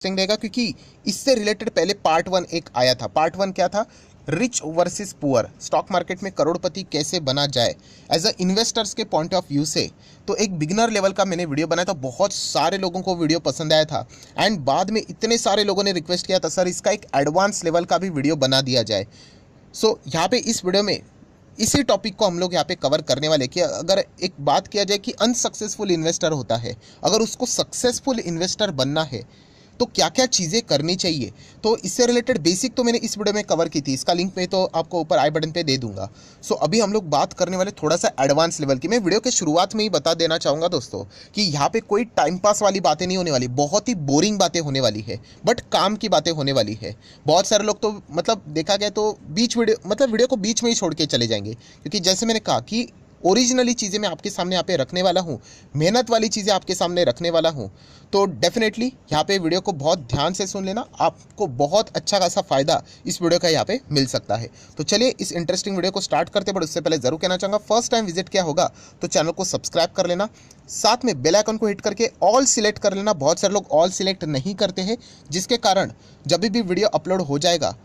Interesting रहेगा क्योंकि इससे रिलेटेड पहले पार्ट वन एक आया था। पार्ट वन क्या था? Rich versus poor, stock market में करोड़पति कैसे बना जाए एज अ इन्वेस्टर्स के पॉइंट ऑफ व्यू से। तो एक बिगिनर लेवल का मैंने वीडियो बनाया था, बहुत सारे लोगों को वीडियो पसंद आया था एंड बाद में इतने सारे लोगों ने रिक्वेस्ट किया था सर इसका एक एडवांस लेवल का भी वीडियो बना दिया जाए। सो यहाँ पे इस वीडियो में इसी टॉपिक को हम लोग यहाँ पे कवर करने वाले कि अगर एक बात किया जाए कि अनसक्सेसफुल इन्वेस्टर होता है, अगर उसको सक्सेसफुल इन्वेस्टर बनना है तो क्या क्या चीज़ें करनी चाहिए। तो इससे रिलेटेड बेसिक तो मैंने इस वीडियो में कवर की थी, इसका लिंक मैं तो आपको ऊपर आई बटन पे दे दूंगा। सो अभी हम लोग बात करने वाले थोड़ा सा एडवांस लेवल की। मैं वीडियो के शुरुआत में ही बता देना चाहूँगा दोस्तों कि यहाँ पे कोई टाइम पास वाली बातें नहीं होने वाली, बहुत ही बोरिंग बातें होने वाली है, बट काम की बातें होने वाली है। बहुत सारे लोग तो मतलब देखा गया तो वीडियो को बीच में ही छोड़ के चले जाएंगे, क्योंकि जैसे मैंने कहा कि ओरिजिनली चीज़ें मैं आपके सामने यहाँ पे रखने वाला हूँ, मेहनत वाली चीज़ें आपके सामने रखने वाला हूँ। तो डेफिनेटली यहाँ पे वीडियो को बहुत ध्यान से सुन लेना, आपको बहुत अच्छा खासा फ़ायदा इस वीडियो का यहाँ पे मिल सकता है। तो चलिए इस इंटरेस्टिंग वीडियो को स्टार्ट करते, बट उससे पहले ज़रूर कहना चाहूँगा फर्स्ट टाइम विजिट किया होगा तो चैनल को सब्सक्राइब कर लेना, साथ में बेल आइकन को हिट करके ऑल सिलेक्ट कर लेना। बहुत सारे लोग ऑल सिलेक्ट नहीं करते हैं, जिसके कारण जब भी वीडियो अपलोड हो जाएगा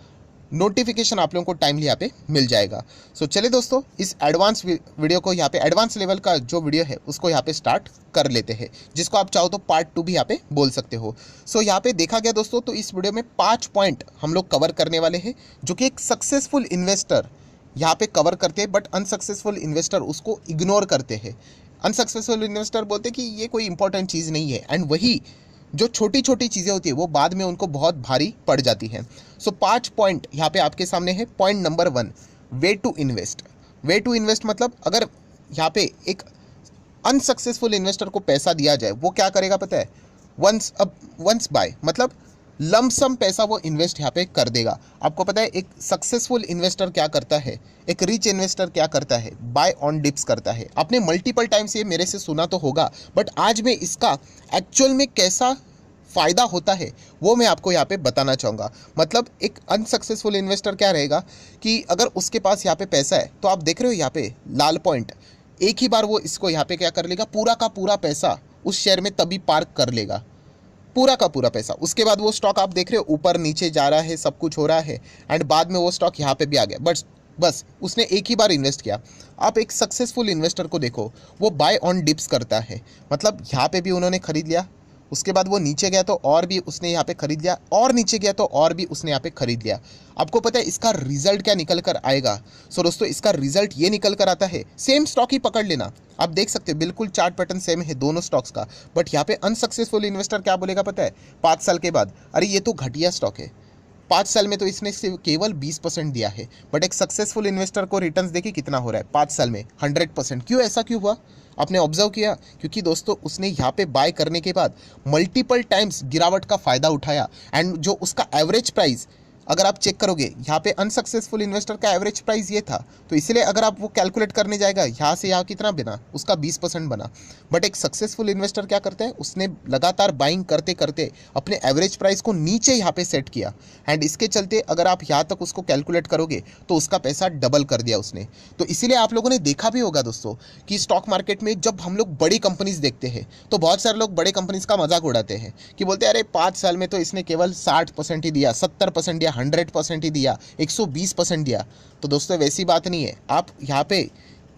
नोटिफिकेशन आप लोगों को टाइमली यहाँ पे मिल जाएगा। सो चलिए दोस्तों इस एडवांस वीडियो को यहाँ पे एडवांस लेवल का जो वीडियो है उसको यहाँ पे स्टार्ट कर लेते हैं, जिसको आप चाहो तो पार्ट 2 भी यहाँ पे बोल सकते हो। सो यहाँ पे देखा गया दोस्तों तो इस वीडियो में 5 पॉइंट हम लोग कवर करने वाले हैं जो कि एक सक्सेसफुल इन्वेस्टर यहाँ पे कवर करते हैं, बट अनसक्सेसफुल इन्वेस्टर उसको इग्नोर करते हैं। अनसक्सेसफुल इन्वेस्टर बोलते हैं कि ये कोई इंपॉर्टेंट चीज़ नहीं है, एंड वही जो छोटी छोटी चीज़ें होती है वो बाद में उनको बहुत भारी पड़ जाती हैं। सो 5 पॉइंट यहाँ पे आपके सामने है। Point number 1, way to invest. Way to invest मतलब अगर यहाँ पे एक अनसक्सेसफुल इन्वेस्टर को पैसा दिया जाए, वो क्या करेगा पता है? वंस बाय मतलब लमसम पैसा वो इन्वेस्ट यहाँ पे कर देगा। आपको पता है एक सक्सेसफुल इन्वेस्टर क्या करता है, एक रिच इन्वेस्टर क्या करता है? बाय ऑन डिप्स करता है। आपने मल्टीपल टाइम्स ये मेरे से सुना तो होगा, बट आज मैं इसका एक्चुअल में कैसा फ़ायदा होता है वो मैं आपको यहाँ पे बताना चाहूँगा। मतलब एक अनसक्सेसफुल इन्वेस्टर क्या रहेगा कि अगर उसके पास यहाँ पे पैसा है तो आप देख रहे हो यहाँ पे लाल पॉइंट, एक ही बार वो इसको यहाँ पे क्या कर लेगा, पूरा का पूरा पैसा उस शेयर में तभी पार्क कर लेगा, पूरा का पूरा पैसा। उसके बाद वो स्टॉक आप देख रहे हो ऊपर नीचे जा रहा है, सब कुछ हो रहा है, एंड बाद में वो स्टॉक यहाँ पे भी आ गया, बस उसने एक ही बार इन्वेस्ट किया। आप एक सक्सेसफुल इन्वेस्टर को देखो, वो बाय ऑन डिप्स करता है। मतलब यहाँ पे भी उन्होंने खरीद लिया, उसके बाद वो नीचे गया तो और भी उसने यहाँ पे खरीद लिया, और नीचे गया तो और भी उसने यहाँ पे खरीद लिया। आपको पता है इसका रिजल्ट क्या निकल कर आएगा? सो दोस्तों इसका रिजल्ट ये निकल कर आता है, सेम स्टॉक ही पकड़ लेना, आप देख सकते हो बिल्कुल चार्ट पैटर्न सेम है दोनों स्टॉक्स का, बट यहाँ पे अनसक्सेसफुल इन्वेस्टर क्या बोलेगा पता है? 5 साल के बाद अरे ये तो घटिया स्टॉक है, 5 साल में तो इसने सिर्फ केवल 20% दिया है। बट एक सक्सेसफुल इन्वेस्टर को रिटर्न्स देखिए कितना हो रहा है 5 साल में, 100%। क्यों ऐसा क्यों हुआ? आपने ऑब्जर्व किया? क्योंकि दोस्तों उसने यहाँ पे बाय करने के बाद मल्टीपल टाइम्स गिरावट का फ़ायदा उठाया, एंड जो उसका एवरेज प्राइस अगर आप चेक करोगे यहाँ पे अनसक्सेसफुल इन्वेस्टर का एवरेज प्राइस ये था, तो इसलिए अगर आप वो कैलकुलेट करने जाएगा यहाँ से यहाँ कितना बना, उसका 20% बना। बट एक सक्सेसफुल इन्वेस्टर क्या करता है, उसने लगातार बाइंग करते करते अपने एवरेज प्राइस को नीचे यहाँ पे सेट किया, एंड इसके चलते अगर आप यहाँ तक उसको कैलकुलेट करोगे तो उसका पैसा डबल कर दिया उसने। तो इसीलिए आप लोगों ने देखा भी होगा दोस्तों कि स्टॉक मार्केट में जब हम लोग बड़ी कंपनीज देखते हैं तो बहुत सारे लोग बड़े कंपनीज का मजाक उड़ाते हैं कि बोलते हैं अरे 5 साल में तो इसने केवल 60% ही दिया, 70% दिया, 100% ही दिया, 120% दिया। तो दोस्तों वैसी बात नहीं है। आप यहाँ पे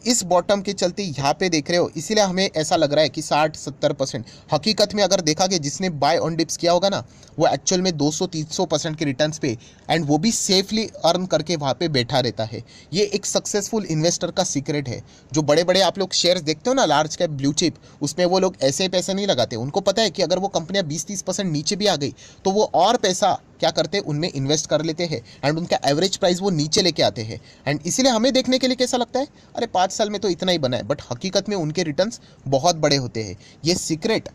इस बॉटम के चलते यहाँ पे देख रहे हो, इसीलिए हमें ऐसा लग रहा है कि 60-70%। हकीकत में अगर देखा गया जिसने बाय ऑन डिप्स किया होगा ना, वो एक्चुअल में 200-300% के रिटर्न्स पे, एंड वो भी सेफली अर्न करके वहाँ पे बैठा रहता है। ये एक सक्सेसफुल इन्वेस्टर का सीक्रेट है। जो बड़े बड़े आप लोग शेयर्स देखते हो ना, लार्ज कैप ब्लू चिप, उसमें वो लोग ऐसे पैसे नहीं लगाते। उनको पता है कि अगर वो कंपनियाँ 20-30% नीचे भी आ गई तो वो और पैसा क्या करते हैं, उनमें इन्वेस्ट कर लेते हैं, एंड उनका एवरेज प्राइस वो नीचे लेके आते हैं। एंड इसीलिए हमें देखने के लिए कैसा लगता है, अरे 5 साल में तो इतना ही बना है, बट हकीकत में उनके रिटर्न्स बहुत बड़े होते हैं। ये सीक्रेट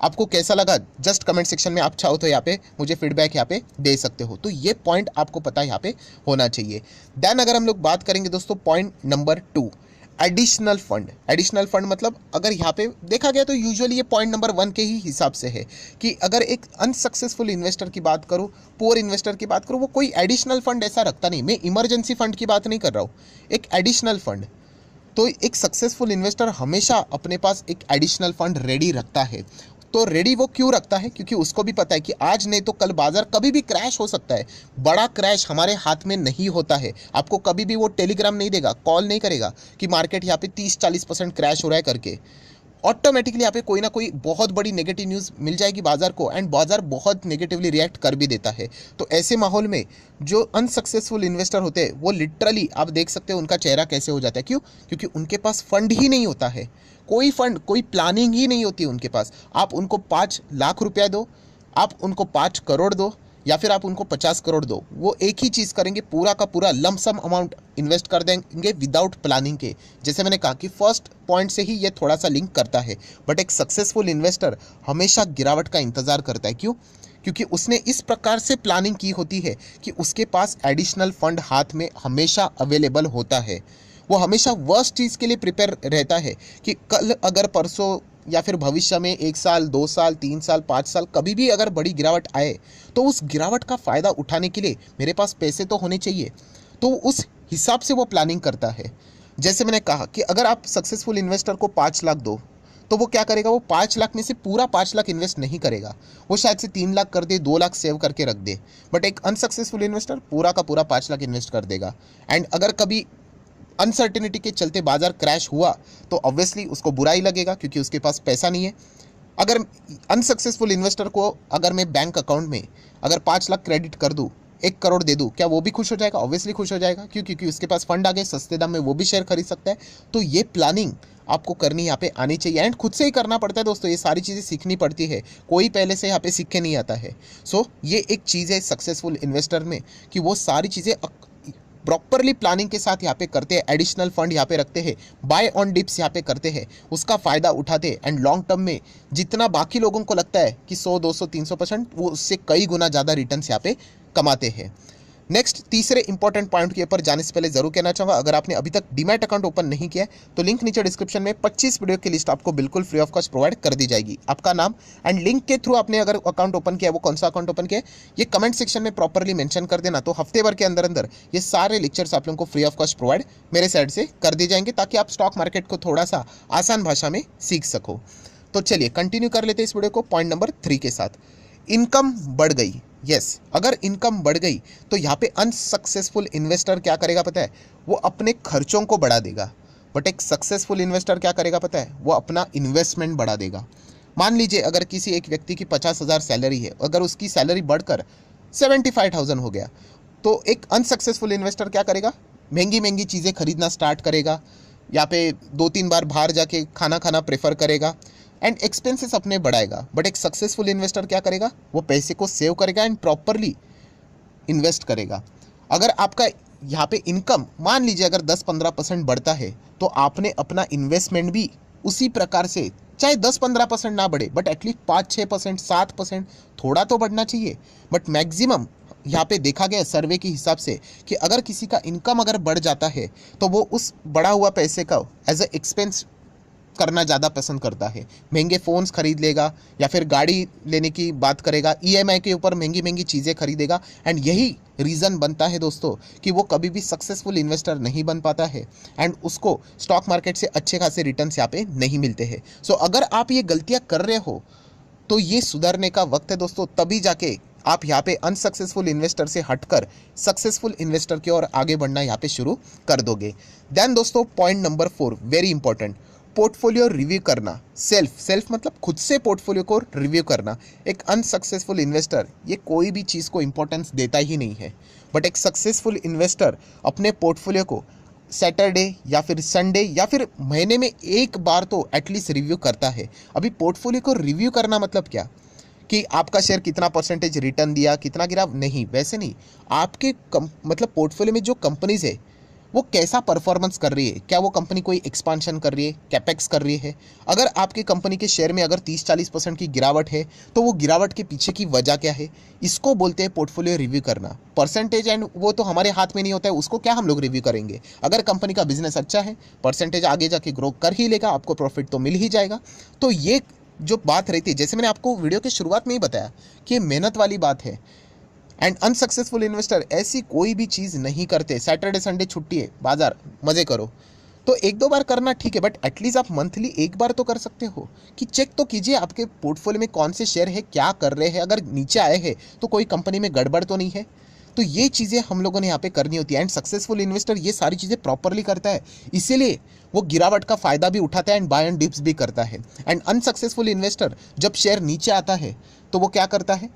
आपको कैसा लगा जस्ट कमेंट सेक्शन में आप चाहो तो यहाँ पे मुझे फीडबैक यहाँ पे दे सकते हो। तो ये पॉइंट आपको पता यहाँ पे होना चाहिए। देन अगर हम लोग बात करेंगे दोस्तों point number 2, additional fund. Additional fund मतलब अगर यहाँ पे देखा गया तो यूजुअली ये पॉइंट नंबर 1 के ही हिसाब से है कि अगर एक अनसक्सेसफुल इन्वेस्टर की बात करूँ, पुअर इन्वेस्टर की बात करूँ, वो कोई एडिशनल फंड ऐसा रखता नहीं। मैं इमरजेंसी फंड की बात नहीं कर रहा हूँ, एक एडिशनल फंड। तो एक सक्सेसफुल इन्वेस्टर हमेशा अपने पास एक एडिशनल फंड रेडी रखता है, तो रेडी वो क्यों रखता है? क्योंकि उसको भी पता है कि आज नहीं तो कल बाजार कभी भी क्रैश हो सकता है। बड़ा क्रैश हमारे हाथ में नहीं होता है। आपको कभी भी वो टेलीग्राम नहीं देगा, कॉल नहीं करेगा कि मार्केट यहाँ पे 30-40% क्रैश हो रहा है करके। ऑटोमेटिकली यहाँ पे कोई ना कोई बहुत बड़ी नेगेटिव न्यूज़ मिल जाएगी बाजार को, एंड बाजार बहुत नेगेटिवली रिएक्ट कर भी देता है। तो ऐसे माहौल में जो अनसक्सेसफुल इन्वेस्टर होते हैं वो लिटरली आप देख सकते हो उनका चेहरा कैसे हो जाता है। क्यों? क्योंकि उनके पास फंड ही नहीं होता है, कोई फंड, कोई प्लानिंग ही नहीं होती है उनके पास। आप उनको 5 लाख रुपया दो, आप उनको 5 करोड़ दो, या फिर आप उनको 50 करोड़ दो, वो एक ही चीज़ करेंगे, पूरा का पूरा लमसम अमाउंट इन्वेस्ट कर देंगे विदाउट प्लानिंग के। जैसे मैंने कहा कि फर्स्ट पॉइंट से ही ये थोड़ा सा लिंक करता है। बट एक सक्सेसफुल इन्वेस्टर हमेशा गिरावट का इंतजार करता है। क्यों? क्योंकि उसने इस प्रकार से प्लानिंग की होती है कि उसके पास एडिशनल फंड हाथ में हमेशा अवेलेबल होता है। वो हमेशा वर्स्ट चीज़ के लिए प्रिपेयर रहता है कि कल अगर परसों या फिर भविष्य में 1 साल, 2 साल, 3 साल, 5 साल कभी भी अगर बड़ी गिरावट आए तो उस गिरावट का फ़ायदा उठाने के लिए मेरे पास पैसे तो होने चाहिए। तो उस हिसाब से वो प्लानिंग करता है। जैसे मैंने कहा कि अगर आप सक्सेसफुल इन्वेस्टर को 5 लाख दो तो वो क्या करेगा? वो 5 लाख में से पूरा 5 लाख इन्वेस्ट नहीं करेगा, वो शायद से 3 लाख कर दे, 2 लाख सेव करके रख दे। बट एक अनसक्सेसफुल इन्वेस्टर पूरा का पूरा 5 लाख इन्वेस्ट कर देगा। एंड अगर कभी अनसर्टिनिटी के चलते बाजार क्रैश हुआ तो ऑब्वियसली उसको बुरा ही लगेगा क्योंकि उसके पास पैसा नहीं है। अगर अनसक्सेसफुल इन्वेस्टर को अगर मैं बैंक अकाउंट में अगर 5 लाख क्रेडिट कर दूँ, 1 करोड़ दे दूँ, क्या वो भी खुश हो जाएगा? ऑब्वियसली खुश हो जाएगा। क्यों? क्योंकि उसके पास फंड आ गए, सस्ते दाम में वो भी शेयर खरीद सकता है। तो ये प्लानिंग आपको करनी यहाँ पे आनी चाहिए, एंड खुद से ही करना पड़ता है दोस्तों। ये सारी चीज़ें सीखनी पड़ती है, कोई पहले से यहाँ पे सीख के नहीं आता है। सो ये एक चीज़ है सक्सेसफुल इन्वेस्टर में कि वो सारी चीज़ें प्रॉपरली प्लानिंग के साथ यहाँ पे करते हैं, एडिशनल फंड यहाँ पे रखते हैं, बाय ऑन डिप्स यहाँ पे करते हैं, उसका फ़ायदा उठाते हैं, एंड लॉन्ग टर्म में जितना बाकी लोगों को लगता है कि 100, 200, 300% वो उससे कई गुना ज़्यादा रिटर्न्स यहाँ पे कमाते हैं। नेक्स्ट, तीसरे इंपॉर्टेंट पॉइंट के ऊपर जाने से पहले जरूर कहना चाहूँगा, अगर आपने अभी तक डीमैट अकाउंट ओपन नहीं किया है तो लिंक नीचे डिस्क्रिप्शन में 25 वीडियो की लिस्ट आपको बिल्कुल फ्री ऑफ कॉस्ट प्रोवाइड कर दी जाएगी। आपका नाम एंड लिंक के थ्रू आपने अगर अकाउंट ओपन किया, वो कौन सा अकाउंट ओपन किया ये कमेंट सेक्शन में प्रॉपरली मेंशन कर देना, तो हफ्ते भर के अंदर अंदर ये सारे लेक्चर्स आप लोगों को फ्री ऑफ कॉस्ट प्रोवाइड मेरे साइड से कर दिए जाएंगे, ताकि आप स्टॉक मार्केट को थोड़ा सा आसान भाषा में सीख सको। तो चलिए कंटिन्यू कर लेते हैं इस वीडियो को पॉइंट नंबर 3 के साथ। इनकम बढ़ गई। यस, अगर इनकम बढ़ गई तो यहाँ पे अनसक्सेसफुल इन्वेस्टर क्या करेगा पता है? वो अपने खर्चों को बढ़ा देगा। बट एक सक्सेसफुल इन्वेस्टर क्या करेगा पता है? वो अपना इन्वेस्टमेंट बढ़ा देगा। मान लीजिए अगर किसी एक व्यक्ति की 50,000 सैलरी है, अगर उसकी सैलरी बढ़कर 75,000 हो गया, तो एक अनसक्सेसफुल इन्वेस्टर क्या करेगा? महंगी महंगी चीज़ें खरीदना स्टार्ट करेगा, यहाँ पे 2-3 बार बाहर जाके खाना खाना प्रेफर करेगा एंड एक्सपेंसेस अपने बढ़ाएगा। बट एक सक्सेसफुल इन्वेस्टर क्या करेगा? वो पैसे को सेव करेगा एंड प्रॉपरली इन्वेस्ट करेगा। अगर आपका यहाँ पे इनकम मान लीजिए अगर 10-15% बढ़ता है, तो आपने अपना इन्वेस्टमेंट भी उसी प्रकार से, चाहे 10-15% ना बढ़े बट एटलीस्ट 5-6%, 7% थोड़ा तो बढ़ना चाहिए। बट मैक्सिमम यहाँ पे देखा गया सर्वे के हिसाब से कि अगर किसी का इनकम अगर बढ़ जाता है तो वो उस बढ़ा हुआ पैसे का एज ए एक्सपेंस करना ज़्यादा पसंद करता है। महंगे फ़ोन्स खरीद लेगा या फिर गाड़ी लेने की बात करेगा, ईएमआई के ऊपर महंगी महंगी चीज़ें खरीदेगा। एंड यही रीज़न बनता है दोस्तों कि वो कभी भी सक्सेसफुल इन्वेस्टर नहीं बन पाता है एंड उसको स्टॉक मार्केट से अच्छे खासे रिटर्न्स यहाँ पे नहीं मिलते हैं। सो अगर आप ये गलतियाँ कर रहे हो तो ये सुधरने का वक्त है दोस्तों, तभी जाके आप यहाँ पे अनसक्सेसफुल इन्वेस्टर से हटकर सक्सेसफुल इन्वेस्टर की ओर आगे बढ़ना यहाँ पे शुरू कर दोगे। देन दोस्तों point number 4 very important, portfolio review करना। सेल्फ मतलब खुद से पोर्टफोलियो को रिव्यू करना। एक अनसक्सेसफुल इन्वेस्टर ये कोई भी चीज़ को इंपॉर्टेंस देता ही नहीं है, बट एक सक्सेसफुल इन्वेस्टर अपने पोर्टफोलियो को सैटरडे या फिर संडे या फिर महीने में एक बार तो एटलीस्ट रिव्यू करता है। अभी पोर्टफोलियो को रिव्यू करना मतलब क्या कि आपका शेयर कितना परसेंटेज रिटर्न दिया, कितना गिरा, नहीं, वैसे नहीं। आपके मतलब पोर्टफोलियो में जो कंपनीज है वो कैसा परफॉर्मेंस कर रही है, क्या वो कंपनी कोई एक्सपांशन कर रही है, कैपेक्स कर रही है। अगर आपकी कंपनी के शेयर में अगर 30-40% की गिरावट है तो वो गिरावट के पीछे की वजह क्या है, इसको बोलते हैं पोर्टफोलियो रिव्यू करना। परसेंटेज एंड वो तो हमारे हाथ में नहीं होता है, उसको क्या हम लोग रिव्यू करेंगे। अगर कंपनी का बिजनेस अच्छा है, परसेंटेज आगे जाके ग्रो कर ही लेगा, आपको प्रॉफिट तो मिल ही जाएगा। तो ये जो बात रहती है, जैसे मैंने आपको वीडियो के शुरुआत में ही बताया कि ये मेहनत वाली बात है। एंड अनसक्सेसफुल इन्वेस्टर ऐसी कोई भी चीज़ नहीं करते। सैटरडे संडे छुट्टी है, बाजार मज़े करो, तो एक दो बार करना ठीक है, बट एटलीस्ट आप मंथली एक बार तो कर सकते हो कि चेक तो कीजिए आपके पोर्टफोलियो में कौन से शेयर है, क्या कर रहे हैं, अगर नीचे आए हैं तो कोई कंपनी में गड़बड़ तो नहीं है। तो ये चीज़ें हम लोगों ने यहाँ पे करनी होती है, एंड सक्सेसफुल इन्वेस्टर ये सारी चीज़ें प्रॉपरली करता है, इसीलिए वो गिरावट का फायदा भी उठाता है एंड बाय एंड डिप्स भी करता है। एंड अनसक्सेसफुल इन्वेस्टर जब शेयर नीचे आता है तो वो क्या करता है,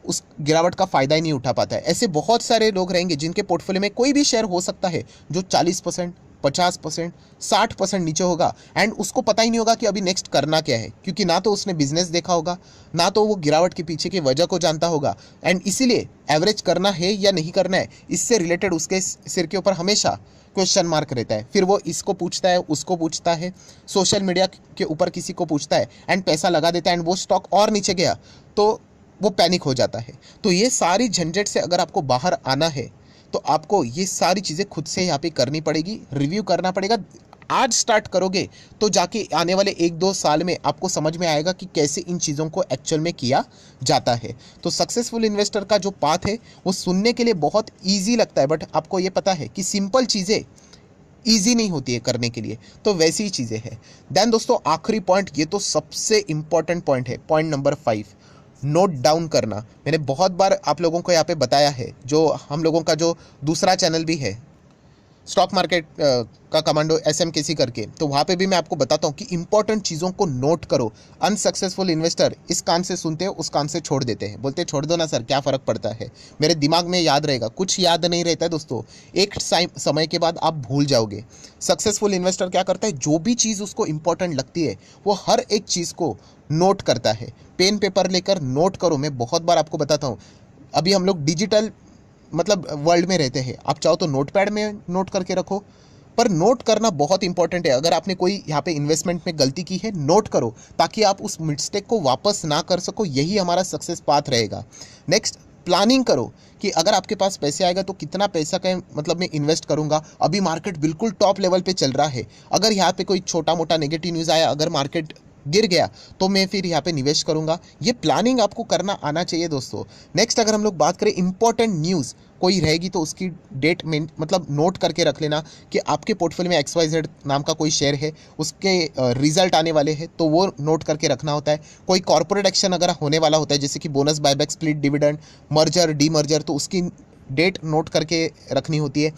उस गिरावट का फायदा ही नहीं उठा पाता है। ऐसे बहुत सारे लोग रहेंगे जिनके पोर्टफोलियो में कोई भी शेयर हो सकता है जो 40%, 50%, 60% नीचे होगा, एंड उसको पता ही नहीं होगा कि अभी नेक्स्ट करना क्या है, क्योंकि ना तो उसने बिजनेस देखा होगा, ना तो वो गिरावट के पीछे की वजह को जानता होगा। एंड इसीलिए एवरेज करना है या नहीं करना है, इससे रिलेटेड उसके सिर के ऊपर हमेशा क्वेश्चन मार्क रहता है। फिर वो इसको पूछता है, उसको पूछता है, सोशल मीडिया के ऊपर किसी को पूछता है, एंड पैसा लगा देता है, एंड वो स्टॉक और नीचे गया तो वो पैनिक हो जाता है। तो ये सारी झंझट से अगर आपको बाहर आना है तो आपको ये सारी चीज़ें खुद से यहाँ पे करनी पड़ेगी, रिव्यू करना पड़ेगा। आज स्टार्ट करोगे तो जाके आने वाले 1-2 साल में आपको समझ में आएगा कि कैसे इन चीज़ों को एक्चुअल में किया जाता है। तो सक्सेसफुल इन्वेस्टर का जो पाथ है वो सुनने के लिए बहुत ईजी लगता है, बट आपको ये पता है कि सिंपल चीज़ें ईजी नहीं होती है करने के लिए, तो वैसी ही चीज़ें हैं। देन दोस्तों आखिरी पॉइंट, ये तो सबसे इंपॉर्टेंट पॉइंट है, पॉइंट नंबर 5, नोट डाउन करना। मैंने बहुत बार आप लोगों को यहाँ पे बताया है, जो हम लोगों का जो दूसरा चैनल भी है स्टॉक मार्केट का कमांडो SMKC करके, तो वहाँ पे भी मैं आपको बताता हूँ कि इंपॉर्टेंट चीज़ों को नोट करो। अनसक्सेसफुल इन्वेस्टर इस कान से सुनते हैं, उस कान से छोड़ देते हैं, बोलते हैं छोड़ दो ना सर, क्या फ़र्क पड़ता है, मेरे दिमाग में याद रहेगा। कुछ याद नहीं रहता है दोस्तों, एक समय के बाद आप भूल जाओगे। सक्सेसफुल इन्वेस्टर क्या करता है, जो भी चीज़ उसको इंपॉर्टेंट लगती है वो हर एक चीज़ को नोट करता है। पेन पेपर लेकर नोट करो। मैं बहुत बार आपको बताता हूँ, अभी हम लोग डिजिटल वर्ल्ड में रहते हैं, आप चाहो तो नोटपैड में नोट करके रखो, पर नोट करना बहुत इंपॉर्टेंट है। अगर आपने कोई यहाँ पे इन्वेस्टमेंट में गलती की है, नोट करो ताकि आप उस मिस्टेक को वापस ना कर सको। यही हमारा सक्सेस पाथ रहेगा। नेक्स्ट, प्लानिंग करो कि अगर आपके पास पैसे आएगा तो कितना पैसा का मैं इन्वेस्ट करूंगा। अभी मार्केट बिल्कुल टॉप लेवल पे चल रहा है, अगर यहाँ पे कोई छोटा मोटा नेगेटिव न्यूज़ आया, अगर मार्केट गिर गया तो मैं फिर यहाँ पे निवेश करूंगा। ये प्लानिंग आपको करना आना चाहिए दोस्तों। नेक्स्ट, अगर हम लोग बात करें इंपॉर्टेंट न्यूज़ कोई रहेगी तो उसकी डेट में नोट करके रख लेना कि आपके पोर्टफोलियो में XYZ नाम का कोई शेयर है, उसके रिजल्ट आने वाले हैं, तो वो नोट करके रखना होता है। कोई कॉर्पोरेट एक्शन अगर होने वाला होता है, जैसे कि bonus buyback, split dividend, merger, demerger, तो उसकी डेट नोट करके रखनी होती है।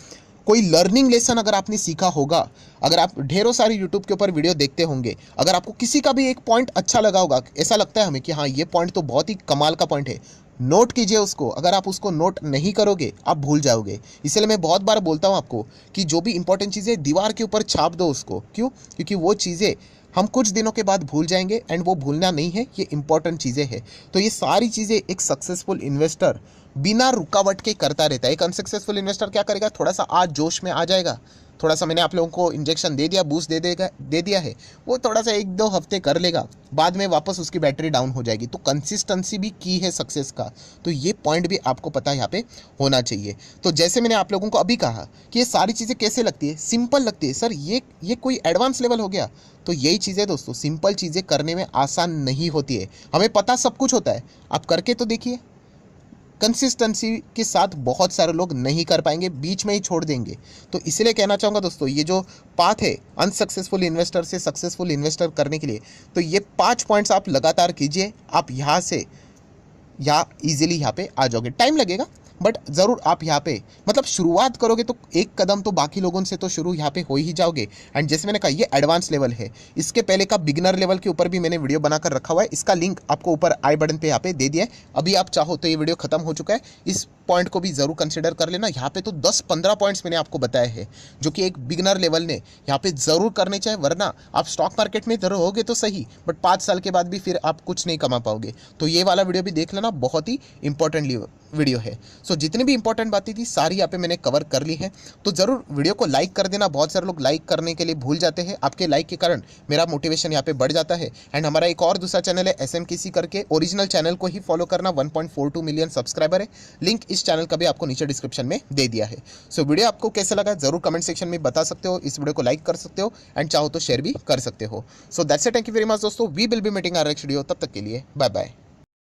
कोई लर्निंग लेसन अगर आपने सीखा होगा, अगर आप ढेरों सारी यूट्यूब के ऊपर वीडियो देखते होंगे, अगर आपको किसी का भी एक पॉइंट अच्छा लगा होगा, ऐसा लगता है हमें कि हाँ ये पॉइंट तो बहुत ही कमाल का पॉइंट है, नोट कीजिए उसको। अगर आप उसको नोट नहीं करोगे आप भूल जाओगे। इसलिए मैं बहुत बार बोलता हूँ आपको कि जो भी इंपॉर्टेंट चीज़ें दीवार के ऊपर छाप दो उसको। क्यों? क्योंकि वो चीज़ें हम कुछ दिनों के बाद भूल जाएंगे, एंड वो भूलना नहीं है, ये इंपॉर्टेंट चीज़ें हैं। तो ये सारी चीज़ें एक सक्सेसफुल इन्वेस्टर बिना रुकावट के करता रहता है। एक अनसक्सेसफुल इन्वेस्टर क्या करेगा, थोड़ा सा आज जोश में आ जाएगा, थोड़ा सा मैंने आप लोगों को इंजेक्शन दे दिया, बूस्ट दे दिया है, वो थोड़ा सा 1-2 हफ्ते कर लेगा, बाद में वापस उसकी बैटरी डाउन हो जाएगी। तो कंसिस्टेंसी भी की है सक्सेस का, तो ये पॉइंट भी आपको पता यहाँ पे होना चाहिए। तो जैसे मैंने आप लोगों को अभी कहा कि ये सारी चीज़ें कैसे लगती है, सिंपल लगती है सर, ये कोई एडवांस लेवल हो गया। तो यही चीज़ें दोस्तों, सिंपल चीज़ें करने में आसान नहीं होती है। हमें पता सब कुछ होता है, आप करके तो देखिए। कंसिस्टेंसी के साथ बहुत सारे लोग नहीं कर पाएंगे, बीच में ही छोड़ देंगे। तो इसलिए कहना चाहूँगा दोस्तों, ये जो पाथ है अनसक्सेसफुल इन्वेस्टर से सक्सेसफुल इन्वेस्टर करने के लिए, तो ये 5 पॉइंट्स आप लगातार कीजिए, आप यहाँ से ईजिली यहाँ पे आ जाओगे। टाइम लगेगा, बट ज़रूर आप यहाँ पे शुरुआत करोगे तो एक कदम तो बाकी लोगों से तो शुरू यहाँ पे हो ही जाओगे। एंड जैसे मैंने कहा ये एडवांस लेवल है, इसके पहले का बिगिनर लेवल के ऊपर भी मैंने वीडियो बनाकर रखा हुआ है, इसका लिंक आपको ऊपर आई बटन पे यहाँ पे दे दिया है। अभी आप चाहो तो ये वीडियो खत्म हो चुका है, इस पॉइंट को भी ज़रूर कंसिडर कर लेना। यहाँ पे तो 10-15 पॉइंट्स मैंने आपको बताए हैं जो कि एक बिगिनर लेवल ने यहाँ पे ज़रूर करने चाहिए, वरना आप स्टॉक मार्केट में रहोगे तो सही, बट 5 साल के बाद भी फिर आप कुछ नहीं कमा पाओगे। तो ये वाला वीडियो भी देख लेना, बहुत ही इंपॉर्टेंट वीडियो है। सो जितनी भी इंपॉर्टेंट बातें थी सारी यहाँ पे मैंने कवर कर ली है। तो ज़रूर वीडियो को लाइक कर देना, बहुत सारे लोग लाइक करने के लिए भूल जाते हैं, आपके लाइक के कारण मेरा मोटिवेशन यहाँ पे बढ़ जाता है। एंड हमारा एक और दूसरा चैनल है SMKC करके, ओरिजिनल चैनल को ही फॉलो करना, 1.42 मिलियन सब्सक्राइबर है, लिंक इस चैनल का भी आपको नीचे डिस्क्रिप्शन में दे दिया है। सो वीडियो आपको कैसे लगा जरूर कमेंट सेक्शन में बता सकते हो, इस वीडियो को लाइक कर सकते हो, एंड चाहो तो शेयर भी कर सकते हो। So that's it, thank you very much दोस्तों, we will be meeting our next video, तब तक के लिए बाय बाय।